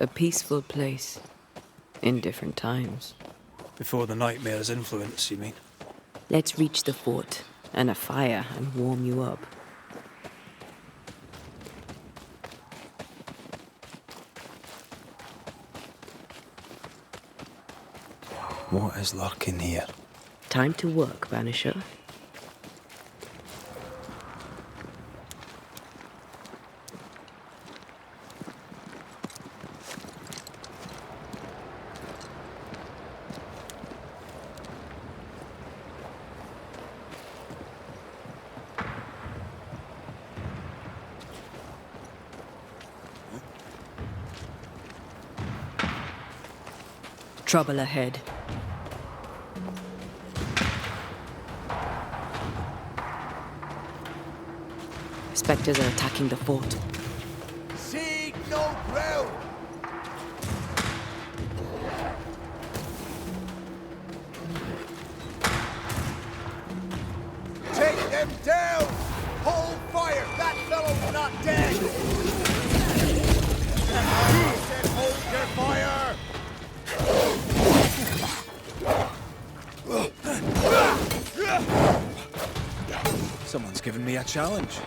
A peaceful place. In different times. Before the nightmare's influence, you mean? Let's reach the fort, and a fire, and warm you up. What is lurking here? Time to work, Banisher. Trouble ahead. Spectres are attacking the fort. Seek no ground! Take them down! Hold fire! That fellow's not dead! He said hold your fire! Someone's given me a challenge.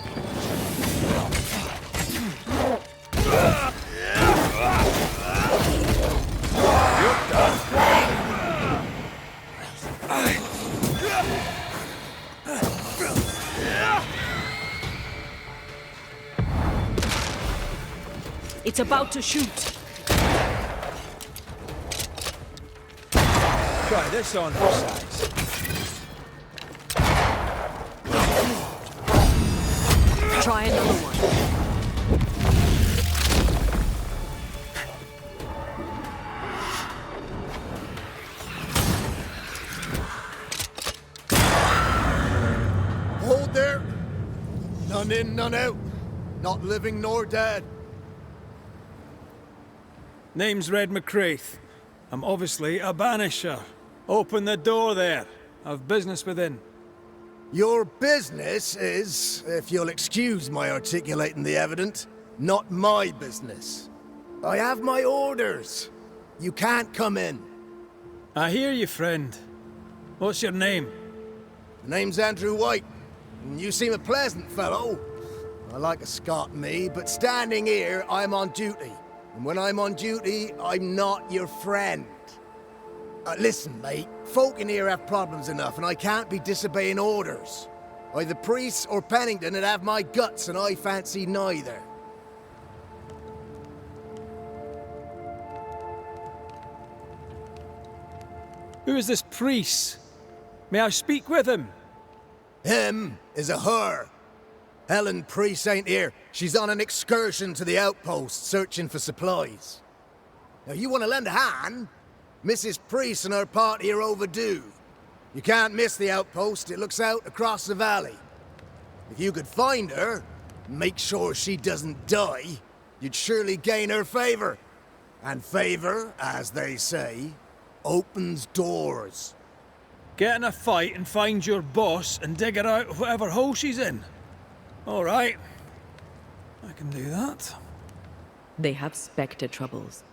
You're done. It's about to shoot. Try this on for size. Try another one. Hold there! None in, none out. Not living nor dead. Name's Red McCraith. I'm obviously a banisher. Open the door there. I've business within. Your business is, if you'll excuse my articulating the evident, not my business. I have my orders. You can't come in. I hear you, friend. What's your name? The name's Andrew White, and you seem a pleasant fellow. I like a Scot, me, but standing here, I'm on duty. And when I'm on duty, I'm not your friend. Listen, mate, folk in here have problems enough, and I can't be disobeying orders. Either priests or Pennington would have my guts, and I fancy neither. Who is this priest? May I speak with him? Him is a her. Helen Priest ain't here. She's on an excursion to the outpost, searching for supplies. Now, you want to lend a hand? Mrs. Priest and her party are overdue. You can't miss the outpost. It looks out across the valley. If you could find her, and make sure she doesn't die, you'd surely gain her favor. And favor, as they say, opens doors. Get in a fight and find your boss and dig her out of whatever hole she's in. All right. I can do that. They have Spectre troubles.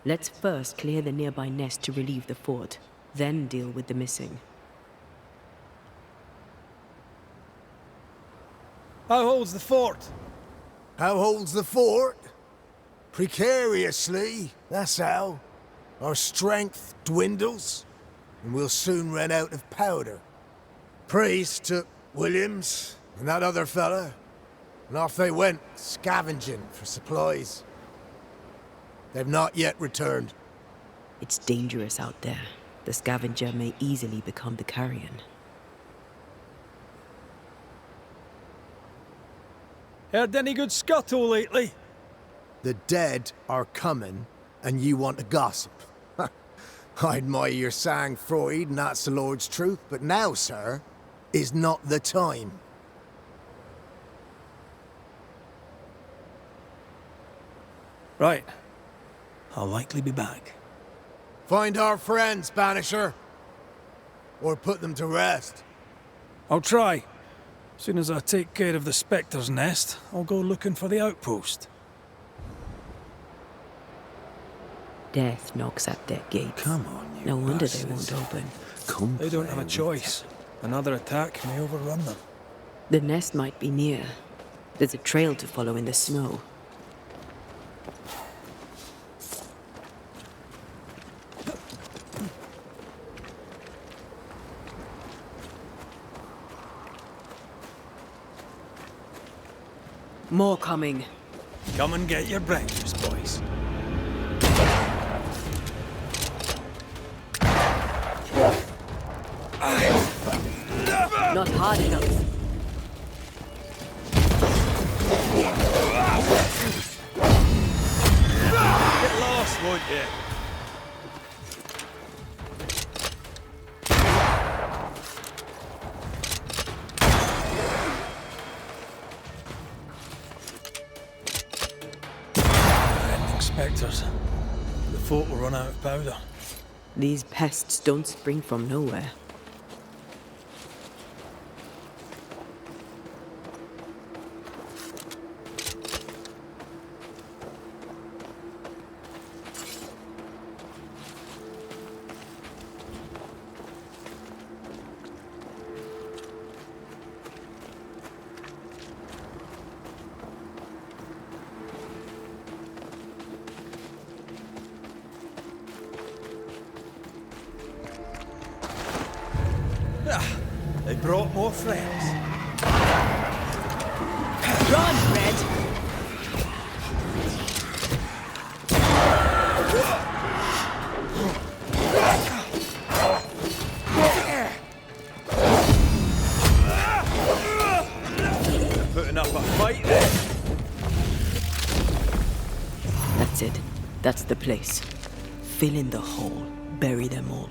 Let's first clear the nearby nest to relieve the fort, then deal with the missing. How holds the fort? How holds the fort? Precariously, that's how. Our strength dwindles, and we'll soon run out of powder. Priest took Williams and that other fella, and off they went, scavenging for supplies. They've not yet returned. It's dangerous out there. The scavenger may easily become the carrion. Heard any good scuttle lately? The dead are coming, and you want to gossip. I admire your sang-froid, and that's the Lord's truth, but now, sir, is not the time. Right. I'll likely be back. Find our friends, Banisher. Or put them to rest. I'll try. As soon as I take care of the Spectre's nest, I'll go looking for the outpost. Death knocks at their gates. Come on, you No wonder they bastards. won't open. Come They don't have a play choice. Another attack may overrun them. The nest might be near. There's a trail to follow in the snow. More coming. Come and get your breakfast, boys. Not hard enough. Get lost, won't you? Spectres. The fort will run out of powder. These pests don't spring from nowhere. They brought more friends. Run, Red! Putting up a fight there. That's it. That's the place. Fill in the hole. Bury them all.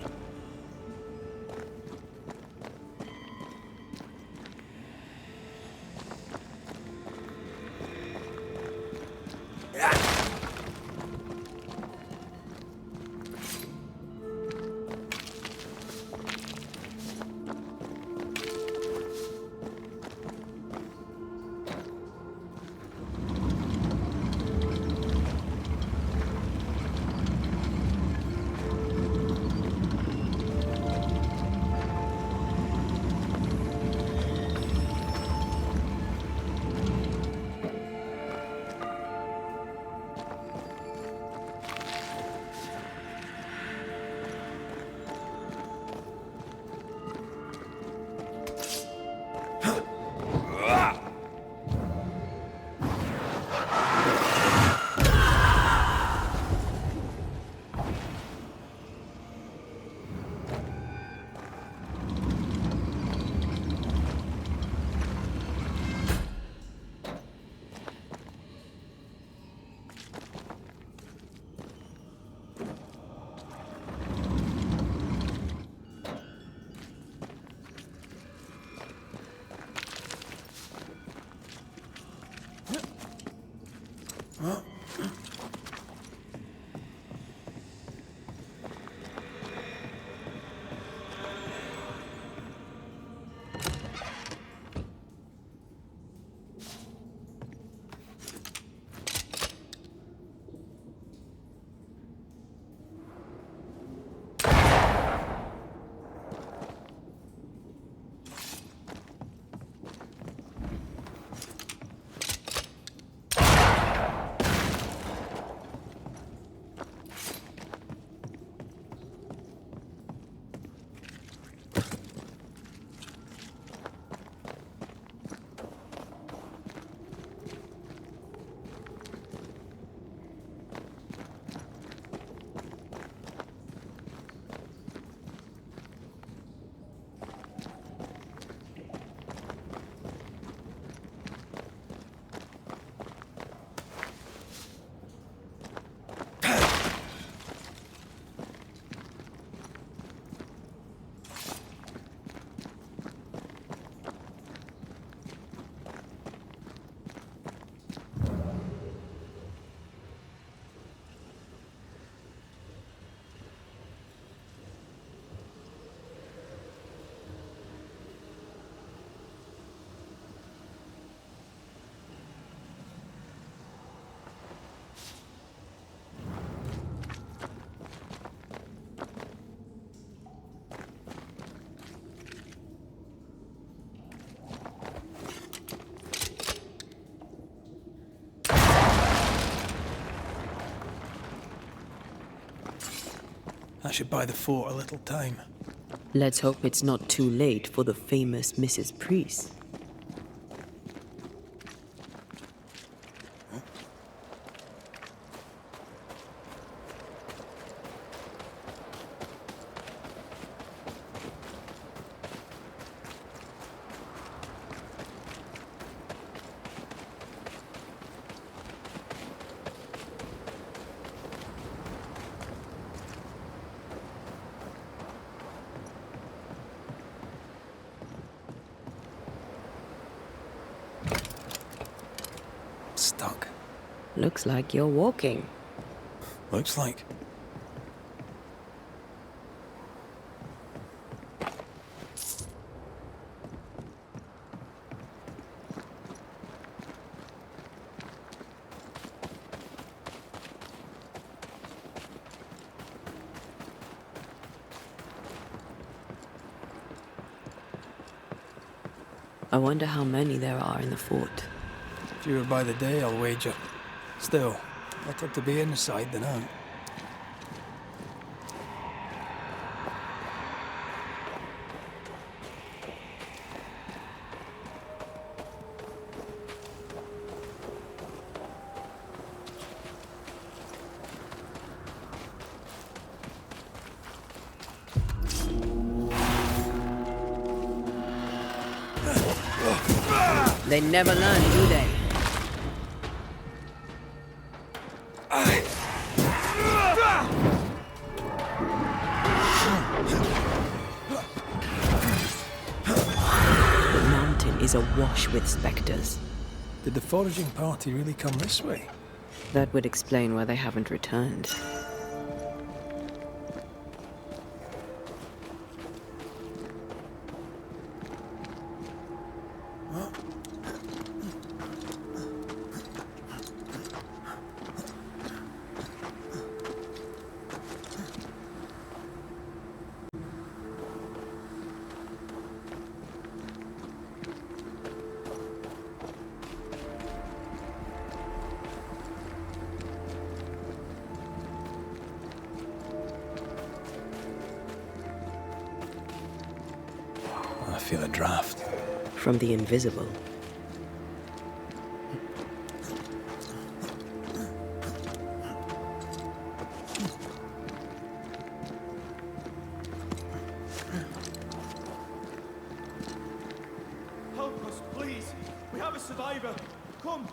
That should buy the fort a little time. Let's hope it's not too late for the famous Mrs. Priest. Stuck. Looks like you're walking. Looks like. I wonder how many there are in the fort. Fewer by the day, I'll wager. Still, better to be inside than out. They never learn, do they? The mountain is awash with specters. Did the foraging party really come this way? That would explain why they haven't returned. I feel a draft. From the invisible. Help us, please. We have a survivor. Come.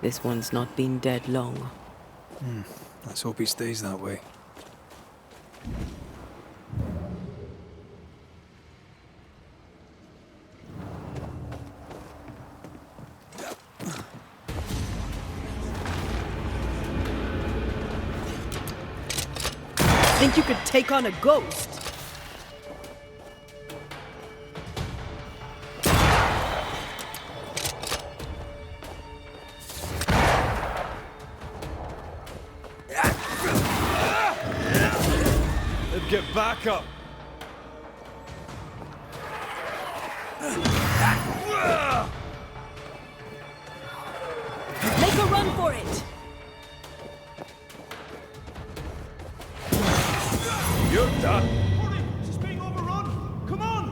This one's not been dead long. Let's hope he stays that way. Think you could take on a ghost? Get back up. Make a run for it! You're done. Hurry! She's being overrun. Come on!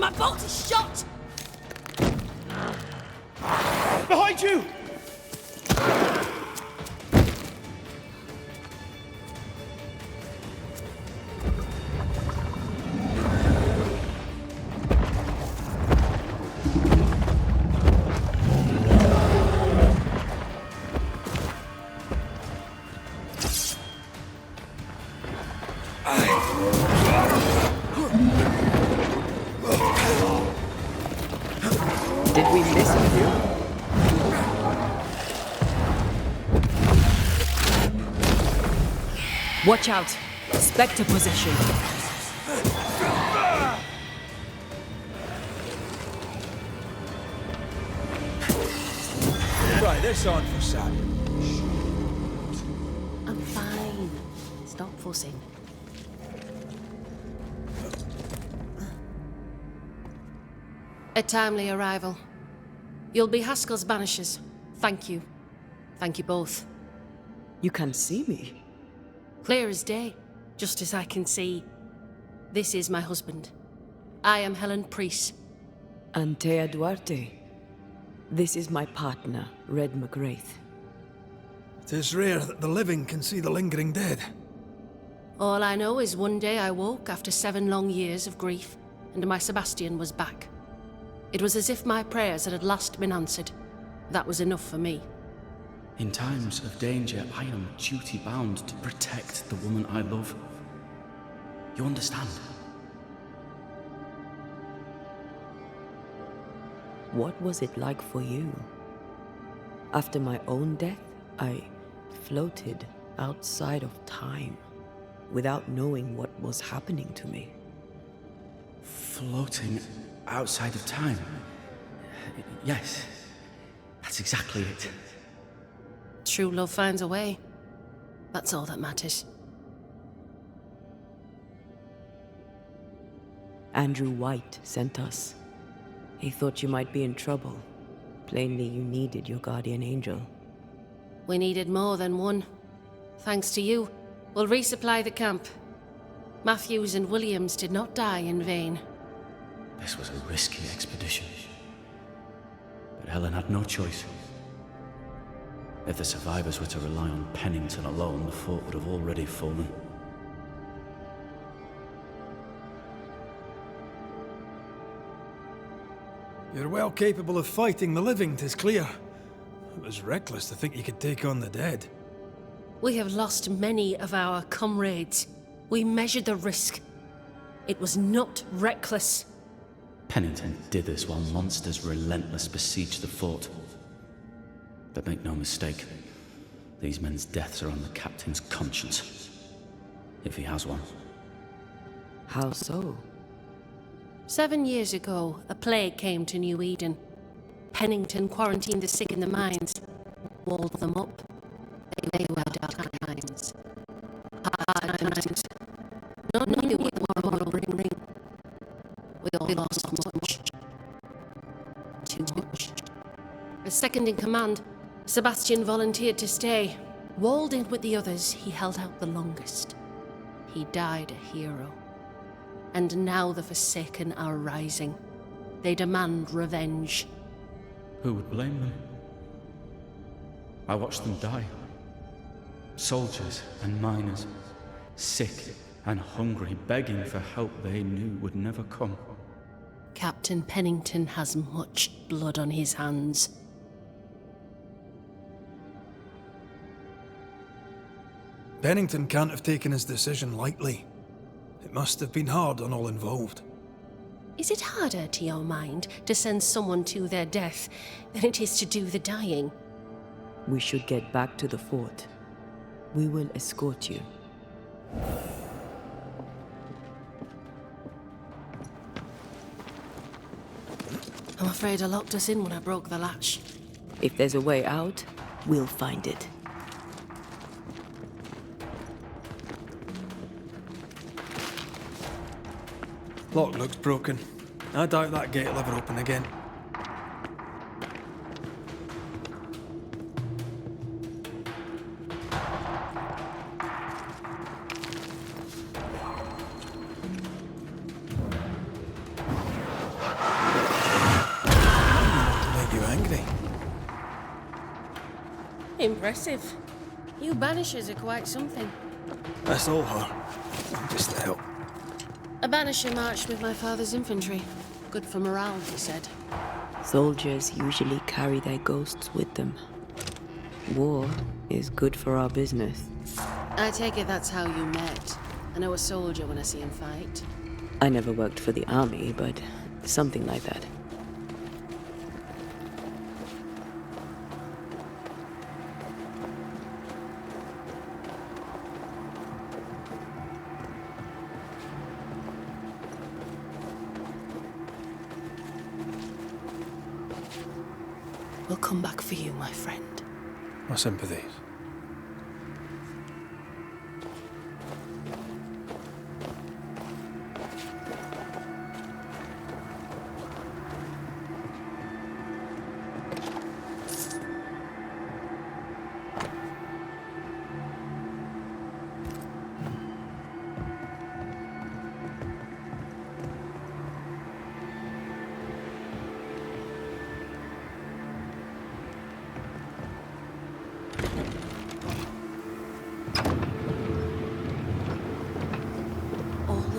My bolt is shot! Behind you! Did we miss you? Watch out! Spectre possession. Try this on for Sam. I'm fine. Stop fussing. A timely arrival. You'll be Haskell's Banishers. Thank you. Thank you both. You can see me. Clear as day, just as I can see. This is my husband. I am Helen Priest. Anteya Duarte. This is my partner, Red McGrath. It is rare that the living can see the lingering dead. All I know is one day I woke after 7 long years of grief, and my Sebastian was back. It was as if my prayers had at last been answered. That was enough for me. In times of danger, I am duty-bound to protect the woman I love. You understand? What was it like for you? After my own death, I floated outside of time, without knowing what was happening to me. Floating outside of time? Yes, that's exactly it. True love finds a way. That's all that matters. Andrew White sent us. He thought you might be in trouble. Plainly, you needed your guardian angel. We needed more than one. Thanks to you, we'll resupply the camp. Matthews and Williams did not die in vain. This was a risky expedition. But Helen had no choice. If the survivors were to rely on Pennington alone, the fort would have already fallen. You're well capable of fighting the living, 'tis clear. It was reckless to think you could take on the dead. We have lost many of our comrades. We measured the risk. It was not reckless. Pennington did this while monsters relentless besieged the fort. But make no mistake, these men's deaths are on the captain's conscience. If he has one. How so? 7 years ago, a plague came to New Eden. Pennington quarantined the sick in the mines, walled them up. They were dark times. Hard times. None knew what the war would bring. We all lost much. Too much. As second in command, Sebastian volunteered to stay. Walled in with the others, he held out the longest. He died a hero. And now the Forsaken are rising. They demand revenge. Who would blame them? I watched them die. Soldiers and miners, sick and hungry, begging for help they knew would never come. Captain Pennington has much blood on his hands. Pennington can't have taken his decision lightly. It must have been hard on all involved. Is it harder, to your mind, to send someone to their death than it is to do the dying? We should get back to the fort. We will escort you. I'm afraid I locked us in when I broke the latch. If there's a way out, we'll find it. Lock looks broken. I doubt that gate will ever open again. Impressive. You Banishers are quite something. That's all her. I'm just the help. A Banisher marched with my father's infantry. Good for morale, he said. Soldiers usually carry their ghosts with them. War is good for our business. I take it that's how you met. I know a soldier when I see him fight. I never worked for the army, but something like that. We'll come back for you, my friend. My sympathies.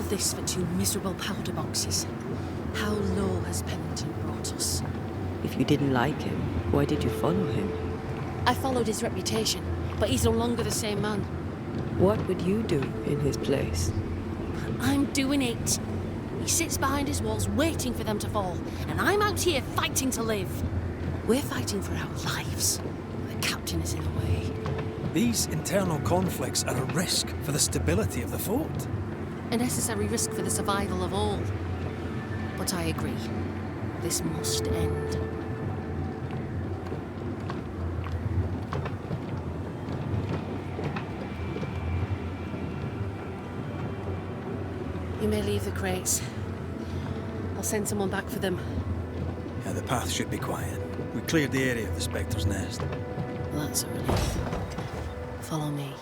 This for 2 miserable powder boxes. How low has Pennington brought us? If you didn't like him, why did you follow him? I followed his reputation, but he's no longer the same man. What would you do in his place? I'm doing it. He sits behind his walls waiting for them to fall, and I'm out here fighting to live. We're fighting for our lives. The captain is in the way. These internal conflicts are a risk for the stability of the fort. A necessary risk for the survival of all. But I agree. This must end. You may leave the crates. I'll send someone back for them. Yeah, the path should be quiet. We cleared the area of the Spectre's nest. Well, that's a relief. Follow me.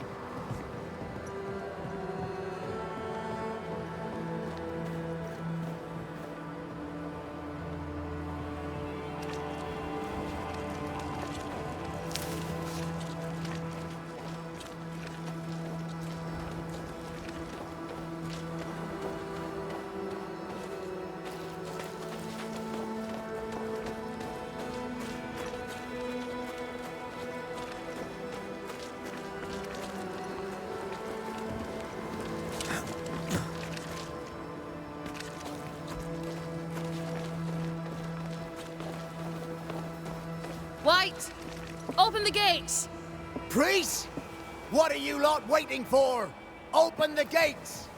White! Open the gates! Priest! What are you lot waiting for? Open the gates!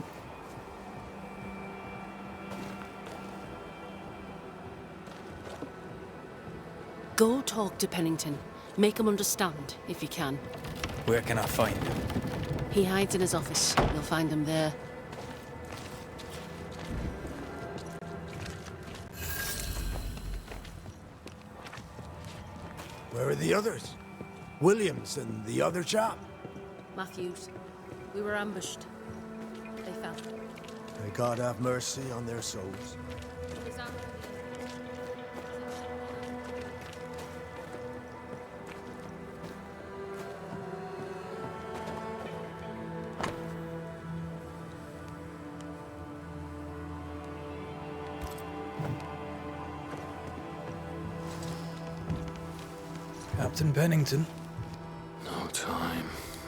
Go talk to Pennington. Make him understand, if you can. Where can I find him? He hides in his office. You'll find him there. Where are the others? Williams and the other chap? Matthews. We were ambushed. They fell. May God have mercy on their souls. Captain Pennington. No time,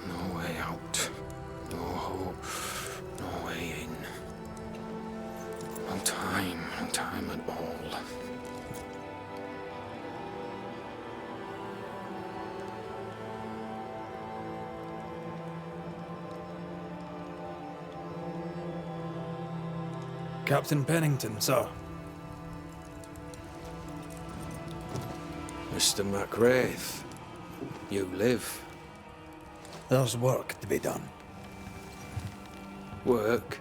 no way out, no hope, no way in. No time at all. Captain Pennington, sir. Mr. McRae, you live. There's work to be done. Work?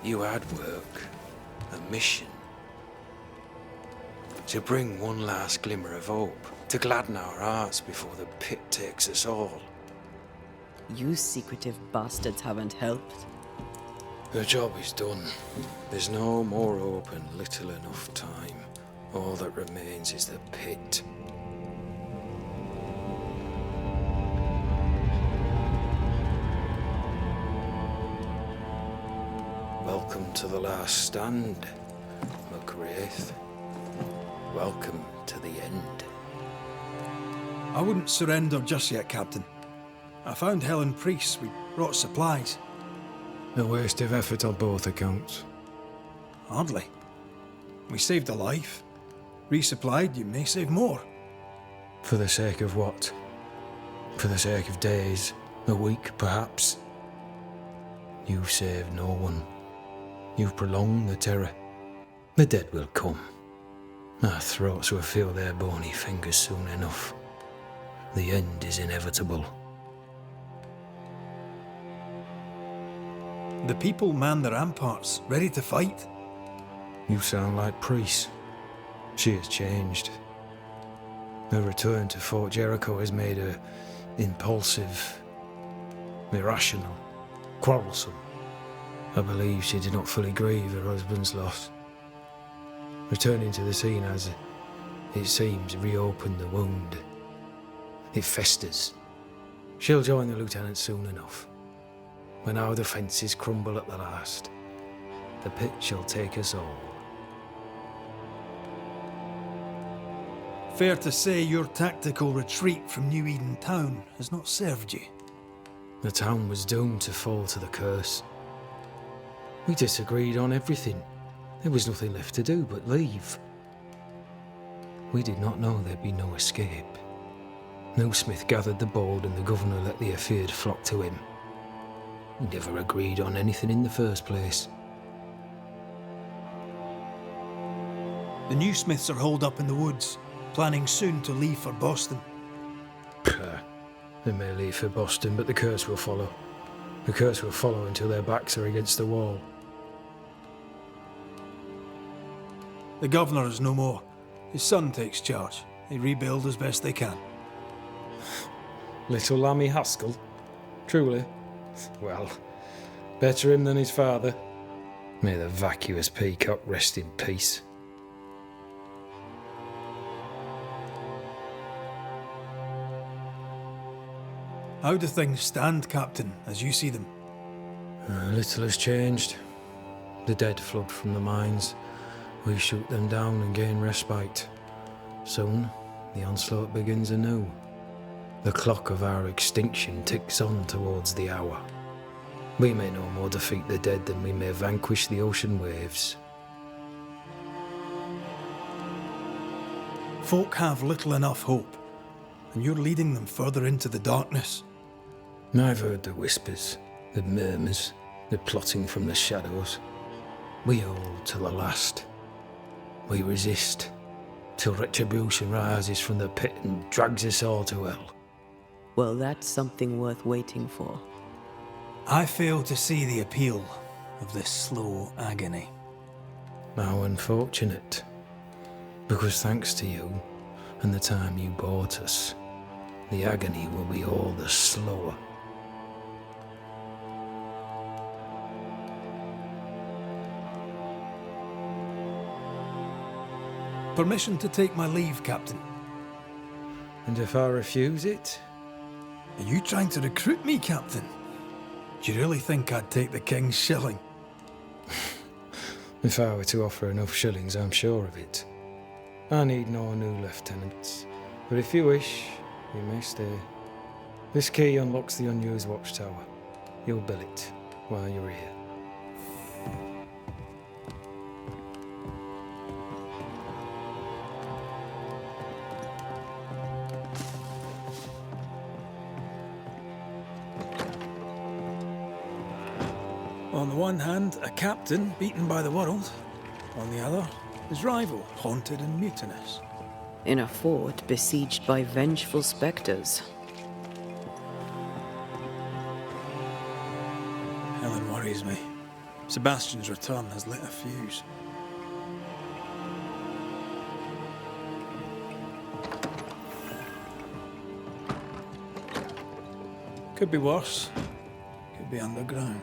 You had work. A mission. To bring one last glimmer of hope. To gladden our hearts before the pit takes us all. You secretive bastards haven't helped. The job is done. There's no more hope and little enough time. All that remains is the pit. Welcome to the last stand, McWraith. Welcome to the end. I wouldn't surrender just yet, Captain. I found Helen Priest. We brought supplies. A waste of effort on both accounts. Hardly. We saved a life. Resupplied, you may save more. For the sake of what? For the sake of days, a week perhaps? You've saved no one. You've prolonged the terror. The dead will come. Our throats will feel their bony fingers soon enough. The end is inevitable. The people man the ramparts, ready to fight. You sound like Priest. She has changed. Her return to Fort Jericho has made her impulsive, irrational, quarrelsome. I believe she did not fully grieve her husband's loss. Returning to the scene has, it seems, reopened the wound. It festers. She'll join the lieutenant soon enough. When our defences crumble at the last, the pit shall take us all. Fair to say your tactical retreat from New Eden town has not served you. The town was doomed to fall to the curse. We disagreed on everything. There was nothing left to do but leave. We did not know there'd be no escape. No Smith gathered the bold and the governor let the afeared flock to him. We never agreed on anything in the first place. The new Smiths are holed up in the woods, planning soon to leave for Boston. They may leave for Boston, but the curse will follow. The curse will follow until their backs are against the wall. The governor is no more. His son takes charge. They rebuild as best they can. Little Lammy Haskell? Truly? Well, better him than his father. May the vacuous peacock rest in peace. How do things stand, Captain, as you see them? Little has changed. The dead flood from the mines. We shoot them down and gain respite. Soon, the onslaught begins anew. The clock of our extinction ticks on towards the hour. We may no more defeat the dead than we may vanquish the ocean waves. Folk have little enough hope, and you're leading them further into the darkness. I've heard the whispers, the murmurs, the plotting from the shadows. We hold to the last. We resist, till retribution rises from the pit and drags us all to hell. Well, that's something worth waiting for. I fail to see the appeal of this slow agony. How unfortunate. Because thanks to you, and the time you bought us, the agony will be all the slower. Permission to take my leave, Captain. And if I refuse it? Are you trying to recruit me, Captain? Do you really think I'd take the King's shilling? If I were to offer enough shillings, I'm sure of it. I need no new lieutenants. But if you wish, you may stay. This key unlocks the unused watchtower. You'll bill it while you're here. On the one hand, a captain beaten by the world. On the other, his rival, haunted and mutinous. In a fort besieged by vengeful spectres. Helen worries me. Sebastian's return has lit a fuse. Could be worse. Could be underground.